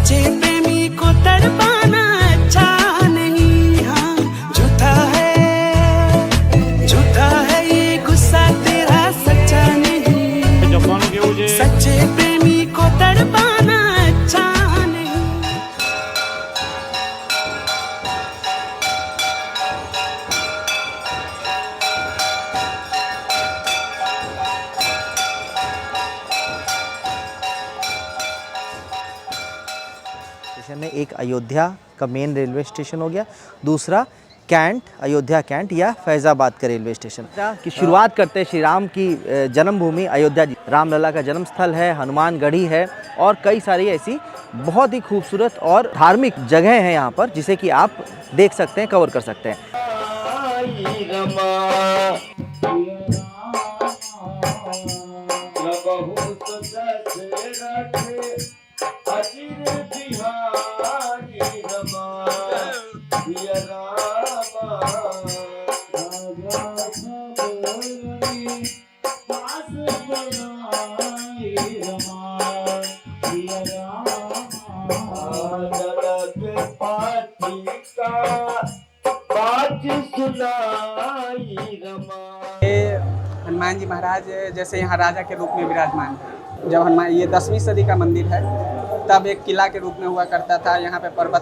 सच्चे प्रेमी को तड़पाना अच्छा नहीं, हाँ झूठा है ये गुस्सा तेरा सच्चा नहीं, सच्चे प्रेमी को तड़पाना अच्छा नहीं। स्टेशन है, एक अयोध्या का मेन रेलवे स्टेशन हो गया, दूसरा कैंट, अयोध्या कैंट या फैज़ाबाद का रेलवे स्टेशन की शुरुआत करते हैं श्री राम की जन्मभूमि अयोध्या। रामलला का जन्म स्थल है, हनुमान गढ़ी है और कई सारी ऐसी बहुत ही खूबसूरत और धार्मिक जगह हैं यहाँ पर, जिसे कि आप देख सकते हैं, कवर कर सकते हैं। हनुमान जी महाराज जैसे यहाँ राजा के रूप में विराजमान है। जब हनुमान, ये 10वीं सदी का मंदिर है, तब एक किला के रूप में हुआ करता था। यहाँ पे पर्वत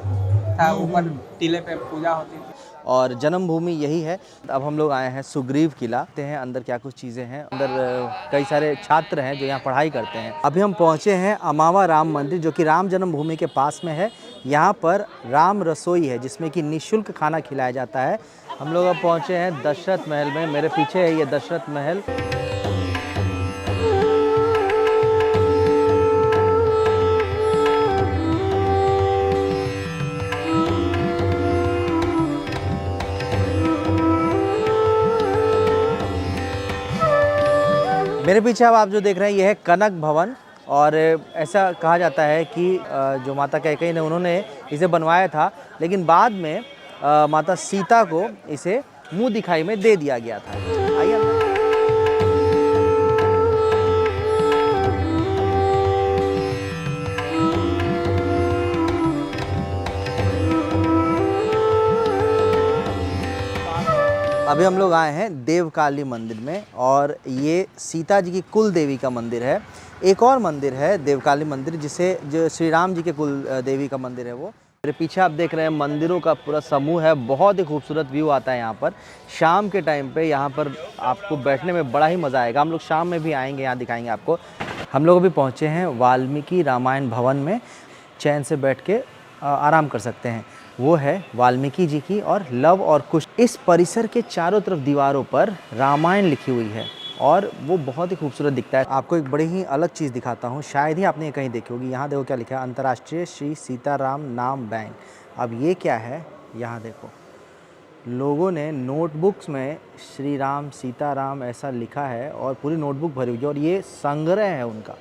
था, ऊपर टीले पे पूजा होती थी और जन्मभूमि यही है। अब हम लोग आए हैं सुग्रीव किला, देखते हैं अंदर क्या कुछ चीज़ें हैं। अंदर कई सारे छात्र हैं जो यहाँ पढ़ाई करते हैं। अभी हम पहुँचे हैं अमावा राम मंदिर, जो कि राम जन्मभूमि के पास में है। यहाँ पर राम रसोई है, जिसमें कि निःशुल्क खाना खिलाया जाता है। हम लोग अब पहुँचे हैं दशरथ महल में। मेरे पीछे है ये दशरथ महल। मेरे पीछे अब आप जो देख रहे हैं ये है कनक भवन, और ऐसा कहा जाता है कि जो माता कैकेयी ने उन्होंने इसे बनवाया था, लेकिन बाद में माता सीता को इसे मुंह दिखाई में दे दिया गया था। आइए अभी हम लोग आए हैं देवकाली मंदिर में, और ये सीता जी की कुल देवी का मंदिर है। एक और मंदिर है देवकाली मंदिर, जो श्री राम जी के कुल देवी का मंदिर है वो। मेरे पीछे आप देख रहे हैं मंदिरों का पूरा समूह है। बहुत ही खूबसूरत व्यू आता है यहाँ पर। शाम के टाइम पे यहाँ पर आपको बैठने में बड़ा ही मज़ा आएगा। हम लोग शाम में भी आएंगे, यहाँ दिखाएंगे आपको। हम लोग अभी पहुँचे हैं वाल्मीकि रामायण भवन में। चैन से बैठ के आराम कर सकते हैं। वो है वाल्मीकि जी की और लव और कुश। इस परिसर के चारों तरफ दीवारों पर रामायण लिखी हुई है और वो बहुत ही खूबसूरत दिखता है। आपको एक बड़ी ही अलग चीज़ दिखाता हूँ, शायद ही आपने कहीं देखी होगी। यहाँ देखो क्या लिखा है, अंतर्राष्ट्रीय श्री सीताराम नाम बैंक। अब ये क्या है, यहाँ देखो लोगों ने नोटबुक्स में श्री राम सीताराम ऐसा लिखा है और पूरी नोटबुक भरी हुई है, और ये संग्रह है उनका।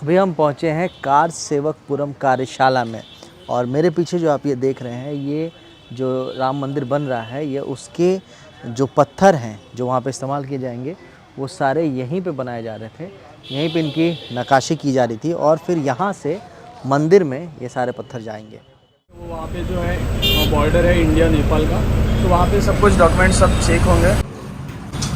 अभी हम पहुँचे हैं कार सेवकपुरम कार्यशाला में, और मेरे पीछे जो आप ये देख रहे हैं, ये जो राम मंदिर बन रहा है, ये उसके जो पत्थर हैं जो वहाँ पे इस्तेमाल किए जाएंगे, वो सारे यहीं पे बनाए जा रहे थे। यहीं पे इनकी नक्काशी की जा रही थी, और फिर यहाँ से मंदिर में ये सारे पत्थर जाएंगे। तो वहाँ पे जो है बॉर्डर है इंडिया नेपाल का, तो वहाँ पे सब कुछ डॉक्यूमेंट सब चेक होंगे।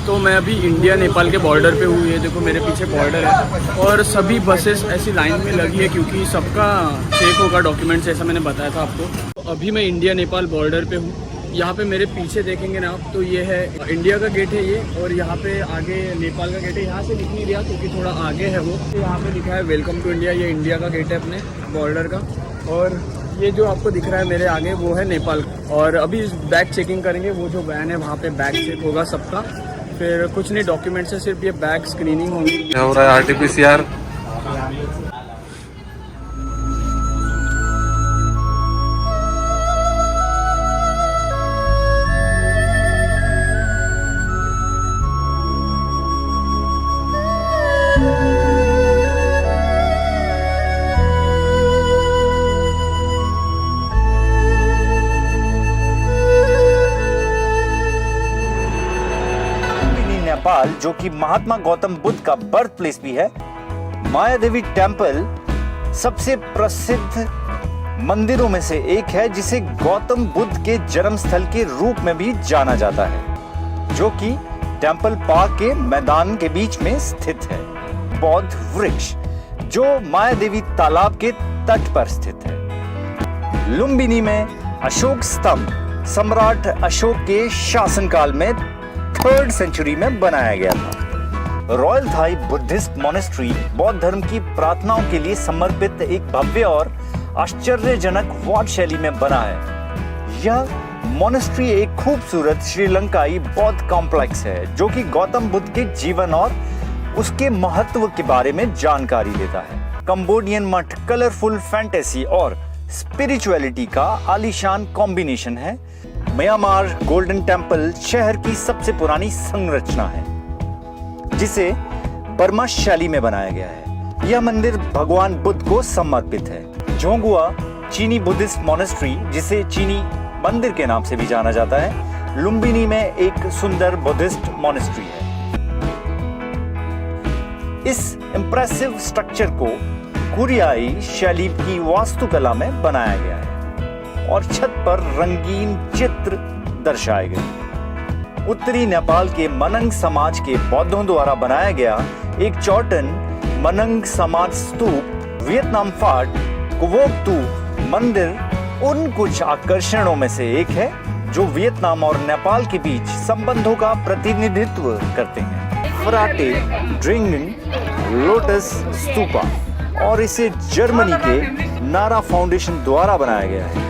तो मैं अभी इंडिया नेपाल के बॉर्डर पे हूँ। ये देखो मेरे पीछे बॉर्डर है, और सभी बसेस ऐसी लाइन में लगी है क्योंकि सबका चेक होगा डॉक्यूमेंट्स, जैसा मैंने बताया था आपको। तो अभी मैं इंडिया नेपाल बॉर्डर पे हूँ। यहाँ पे मेरे पीछे देखेंगे ना आप, तो ये है इंडिया का गेट है ये, और यहाँ पे आगे नेपाल का गेट है। यहाँ से दिख नहीं रहा क्योंकि थोड़ा आगे है वो। तो यहाँ पे लिखा है वेलकम टू इंडिया। ये इंडिया का गेट है अपने बॉर्डर का, और ये जो आपको दिख रहा है मेरे आगे वो है नेपाल का। और अभी बैग चेकिंग करेंगे, वो जो वैन है वहाँ पे बैग चेक होगा सबका। फिर कुछ नहीं, डॉक्यूमेंट से सिर्फ ये बैग स्क्रीनिंग होगी। हो रहा है RT-PCR। नेपाल, जो कि महात्मा गौतम बुद्ध का बर्थ प्लेस भी है, माया देवी टेम्पल सबसे प्रसिद्ध मंदिरों में से एक है जिसे गौतम बुद्ध के जन्म स्थल के रूप में भी जाना जाता है, जो कि टेंपल पार्क के मैदान के बीच में स्थित है। बौद्ध वृक्ष जो माया देवी तालाब के तट पर स्थित है। लुम्बिनी में अशोक स्तंभ सम्राट अशोक के शासनकाल में 3rd सेंचुरी में बनाया गया था। रॉयल थाई बुद्धिस्ट मॉनेस्ट्री बौद्ध धर्म की प्रार्थनाओं के लिए समर्पित एक भव्य और आश्चर्यजनक वाट शैली में बना है। यह मॉनेस्ट्री एक खूबसूरत श्रीलंकाई बौद्ध कॉम्प्लेक्स है जो कि गौतम बुद्ध के जीवन और उसके महत्व के बारे में जानकारी देता है। कंबोडियन मठ कलरफुल फैंटेसी और स्पिरिचुअलिटी का आलीशान कॉम्बिनेशन है। म्यांमार गोल्डन टेंपल शहर की सबसे पुरानी संरचना है जिसे बर्मा शैली में बनाया गया है। यह मंदिर भगवान बुद्ध को समर्पित है। झोंगुआ चीनी बुद्धिस्ट मॉनेस्ट्री जिसे चीनी मंदिर के नाम से भी जाना जाता है, लुम्बिनी में एक सुंदर बुद्धिस्ट मॉनेस्ट्री है। इस इंप्रेसिव स्ट्रक्चर को कोरियाई शैली की वास्तुकला में बनाया गया है और छत पर रंगीन चित्र दर्शाए गए। उत्तरी नेपाल के मनंग समाज के बौद्धों द्वारा बनाया गया एक चौटन मनंग समाज स्तूप वियतनाम फाट कुवोक तू मंदिर उन कुछ आकर्षणों में से एक है जो वियतनाम और नेपाल के बीच संबंधों का प्रतिनिधित्व करते हैं। फ्राटे ड्रिंगन लोटस स्तूपा और इसे जर्मनी के नारा फाउंडेशन द्वारा बनाया गया है।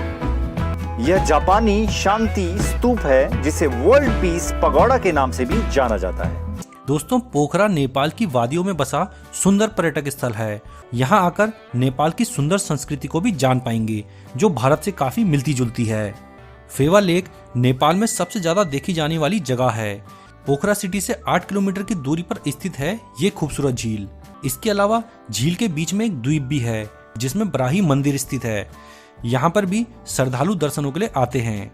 यह जापानी शांति स्तूप है जिसे वर्ल्ड पीस पगोड़ा के नाम से भी जाना जाता है। दोस्तों, पोखरा नेपाल की वादियों में बसा सुंदर पर्यटक स्थल है। यहाँ आकर नेपाल की सुंदर संस्कृति को भी जान पाएंगे जो भारत से काफी मिलती जुलती है। फेवा लेक नेपाल में सबसे ज्यादा देखी जाने वाली जगह है। पोखरा सिटी से 8 किलोमीटर की दूरी पर स्थित है ये खूबसूरत झील। इसके अलावा झील के बीच में एक द्वीप भी है जिसमें बराही मंदिर स्थित है। यहाँ पर भी श्रद्धालु दर्शनों के लिए आते हैं।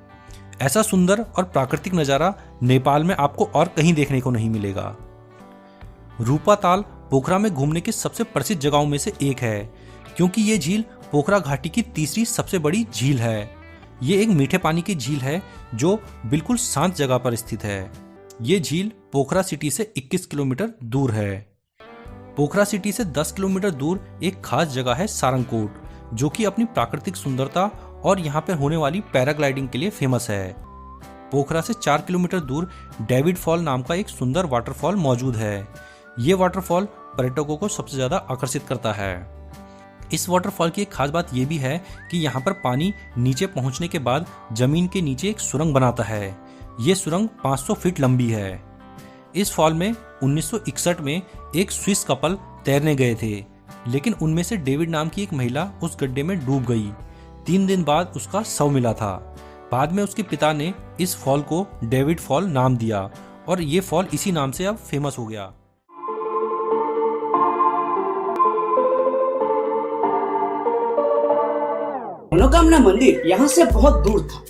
ऐसा सुंदर और प्राकृतिक नज़ारा नेपाल में आपको और कहीं देखने को नहीं मिलेगा। रूपा ताल पोखरा में घूमने की सबसे प्रसिद्ध जगहों में से एक है क्योंकि ये झील पोखरा घाटी की तीसरी सबसे बड़ी झील है। ये एक मीठे पानी की झील है जो बिल्कुल शांत जगह पर स्थित है। ये झील पोखरा सिटी से 21 किलोमीटर दूर है। पोखरा सिटी से 10 किलोमीटर दूर एक खास जगह है सारंगकोट जो कि अपनी प्राकृतिक सुंदरता और यहाँ पर होने वाली पैराग्लाइडिंग के लिए फेमस है। पोखरा से 4 किलोमीटर दूर डेविड फॉल नाम का एक सुंदर वाटरफॉल मौजूद है। ये वाटरफॉल पर्यटकों को सबसे ज़्यादा आकर्षित करता है। इस वाटरफॉल की एक खास बात यह भी है कि यहाँ पर पानी नीचे पहुँचने के बाद जमीन के नीचे एक सुरंग बनाता है। ये सुरंग 500 फीट लंबी है। इस फॉल में 1961 में एक स्विस कपल तैरने गए थे, लेकिन उनमें से डेविड नाम की एक महिला उस गड्ढे में डूब गई। 3 दिन बाद उसका शव मिला था। बाद में उसके पिता ने इस फॉल को डेविड फॉल नाम दिया और ये फॉल इसी नाम से अब फेमस हो गया। मनोकामना मंदिर यहाँ से बहुत दूर था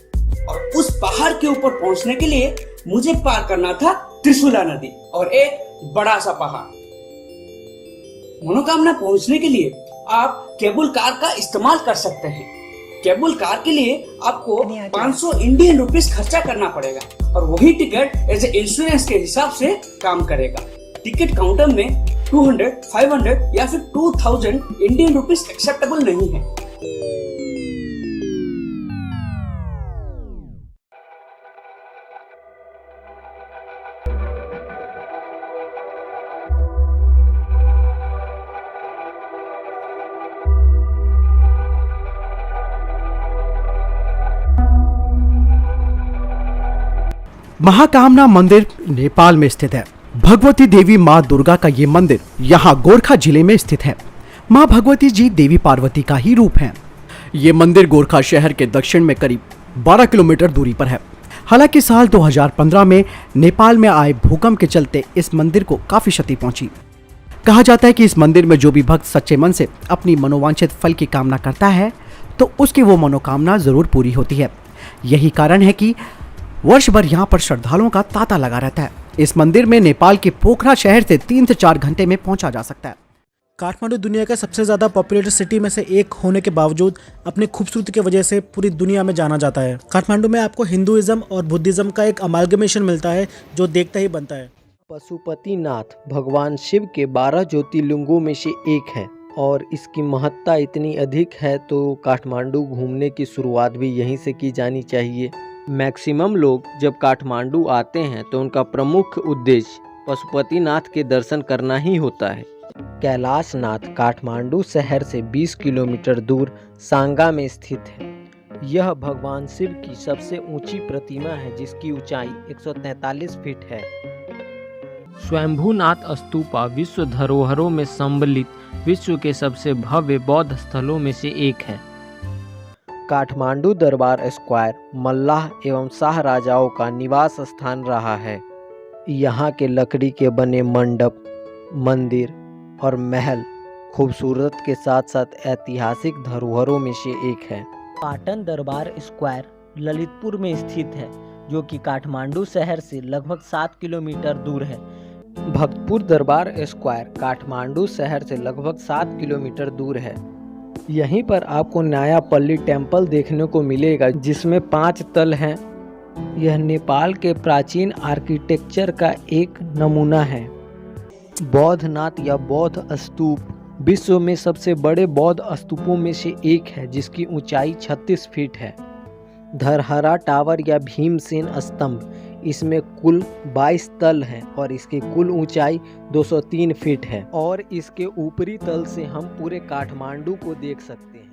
और उस पहाड़ के ऊपर पहुँचने के लिए मुझे पार करना था त्रिशूला नदी और एक बड़ा सा पहाड़। मनोकामना पहुँचने के लिए आप केबल कार का इस्तेमाल कर सकते हैं। केबल कार के लिए आपको 500 इंडियन रुपीस खर्चा करना पड़ेगा और वही टिकट एज ए इंश्योरेंस के हिसाब से काम करेगा। टिकट काउंटर में 200, 500 या फिर 2000 इंडियन रुपीस एक्सेप्टेबल नहीं है। महाकामना मंदिर नेपाल में स्थित है। भगवती देवी माँ दुर्गा का ये मंदिर यहाँ गोरखा जिले में स्थित है। माँ भगवती जी देवी पार्वती का ही रूप है। ये मंदिर गोरखा शहर के दक्षिण में करीब 12 किलोमीटर दूरी पर है। हालांकि साल 2015 में नेपाल में आए भूकंप के चलते इस मंदिर को काफी क्षति पहुंची। कहा जाता है कि इस मंदिर में जो भी भक्त सच्चे मन से अपनी मनोवांछित फल की कामना करता है तो उसकी वो मनोकामना जरूर पूरी होती है। यही कारण है कि वर्ष भर यहाँ पर श्रद्धालुओं का तांता लगा रहता है। इस मंदिर में नेपाल के पोखरा शहर से 3 से 4 घंटे में पहुंचा जा सकता है। काठमांडू दुनिया का सबसे ज़्यादा पॉपुलेटेड सिटी में से एक होने के बावजूद अपनी खूबसूरती की वजह से पूरी दुनिया में जाना जाता है। काठमांडू में आपको हिंदुइज्म और बुद्धिज़्म का एक अमालगमेशन मिलता है जो देखते ही बनता है। पशुपतिनाथ भगवान शिव के 12 ज्योतिर्लिंगों में से एक है और इसकी महत्ता इतनी अधिक है तो काठमांडू घूमने की शुरुआत भी यहीं से की जानी चाहिए। मैक्सिमम लोग जब काठमांडू आते हैं तो उनका प्रमुख उद्देश्य पशुपतिनाथ के दर्शन करना ही होता है। कैलाशनाथ काठमांडू शहर से 20 किलोमीटर दूर सांगा में स्थित है। यह भगवान शिव की सबसे ऊंची प्रतिमा है जिसकी ऊंचाई 143 फीट है। स्वयंभूनाथ स्तूपा विश्व धरोहरों में सम्मिलित विश्व के सबसे भव्य बौद्ध स्थलों में से एक है। काठमांडू दरबार स्क्वायर मल्लाह एवं शाह राजाओं का निवास स्थान रहा है। यहाँ के लकड़ी के बने मंडप, मंदिर और महल खूबसूरत के साथ साथ ऐतिहासिक धरोहरों में से एक है। पाटन दरबार स्क्वायर ललितपुर में स्थित है जो कि काठमांडू शहर से लगभग 7 किलोमीटर दूर है। भक्तपुर दरबार स्क्वायर काठमांडू शहर से लगभग 7 किलोमीटर दूर है। यहीं पर आपको न्यायापल्ली टेम्पल देखने को मिलेगा जिसमें 5 तल हैं। यह नेपाल के प्राचीन आर्किटेक्चर का एक नमूना है। बौद्धनाथ या बौद्ध स्तूप विश्व में सबसे बड़े बौद्ध स्तूपों में से एक है जिसकी ऊंचाई 36 फीट है। धरहरा टावर या भीमसेन स्तंभ इसमें कुल 22 तल हैं और इसकी कुल ऊंचाई 203 फीट है और इसके ऊपरी तल से हम पूरे काठमांडू को देख सकते हैं।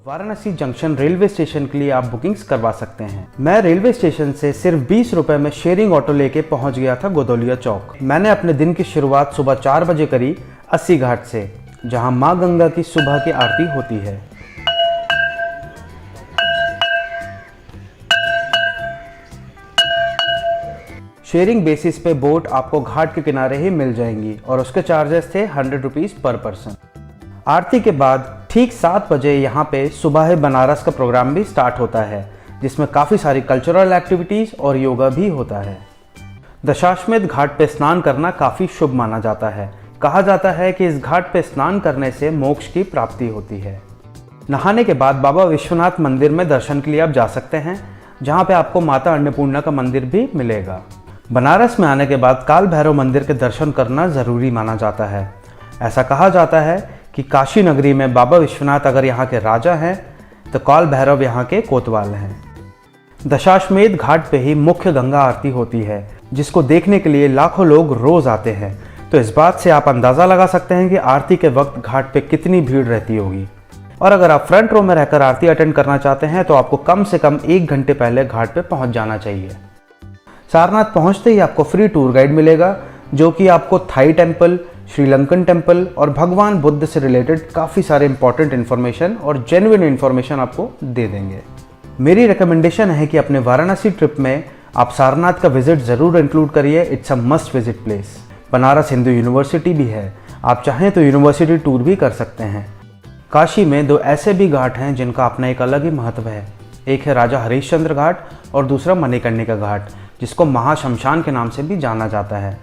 वाराणसी जंक्शन रेलवे स्टेशन के लिए आप बुकिंग्स करवा सकते हैं। मैं रेलवे स्टेशन से सिर्फ 20 रुपए में शेयरिंग ऑटो लेके पहुंच गया था गोदौलिया चौक। मैंने अपने दिन की शुरुआत सुबह 4 बजे करी 80 घाट से, जहां मां गंगा की सुबह की आरती होती है। शेयरिंग बेसिस पे बोट आपको घाट के किनारे ही मिल जाएंगी और उसके चार्जेस थे 100 रुपीज़ पर पर्सन। आरती के बाद ठीक 7 बजे यहाँ पे सुबह बनारस का प्रोग्राम भी स्टार्ट होता है जिसमें काफ़ी सारी कल्चरल एक्टिविटीज़ और योगा भी होता है। दशाश्वमेध घाट पे स्नान करना काफ़ी शुभ माना जाता है। कहा जाता है कि इस घाट पे स्नान करने से मोक्ष की प्राप्ति होती है। नहाने के बाद बाबा विश्वनाथ मंदिर में दर्शन के लिए आप जा सकते हैं जहाँ पे आपको माता अन्नपूर्णा का मंदिर भी मिलेगा। बनारस में आने के बाद काल भैरव मंदिर के दर्शन करना ज़रूरी माना जाता है। ऐसा कहा जाता है कि काशी नगरी में बाबा विश्वनाथ अगर यहाँ के राजा हैं तो काल भैरव यहाँ के कोतवाल हैं। दशाश्वमेध घाट पे ही मुख्य गंगा आरती होती है जिसको देखने के लिए लाखों लोग रोज़ आते हैं। तो इस बात से आप अंदाज़ा लगा सकते हैं कि आरती के वक्त घाट पे कितनी भीड़ रहती होगी। और अगर आप फ्रंट रो में रहकर आरती अटेंड करना चाहते हैं तो आपको कम से कम 1 घंटे पहले घाट पे पहुँच जाना चाहिए। सारनाथ पहुंचते ही आपको फ्री टूर गाइड मिलेगा जो कि आपको थाई टेम्पल, श्रीलंकन टेम्पल और भगवान बुद्ध से रिलेटेड काफ़ी सारे इंपॉर्टेंट इन्फॉर्मेशन और जेन्युइन इन्फॉर्मेशन आपको दे देंगे। मेरी रिकमेंडेशन है कि अपने वाराणसी ट्रिप में आप सारनाथ का विजिट ज़रूर इंक्लूड करिए। It's a must visit place. Banaras Hindu university भी है, आप चाहें तो यूनिवर्सिटी टूर भी कर सकते हैं। काशी में 2 ऐसे भी घाट हैं जिनका अपना एक अलग ही महत्व है। एक है राजा हरिश्चंद्र घाट और दूसरा मणिकर्णिका घाट जिसको महाशमशान के नाम से भी जाना जाता है।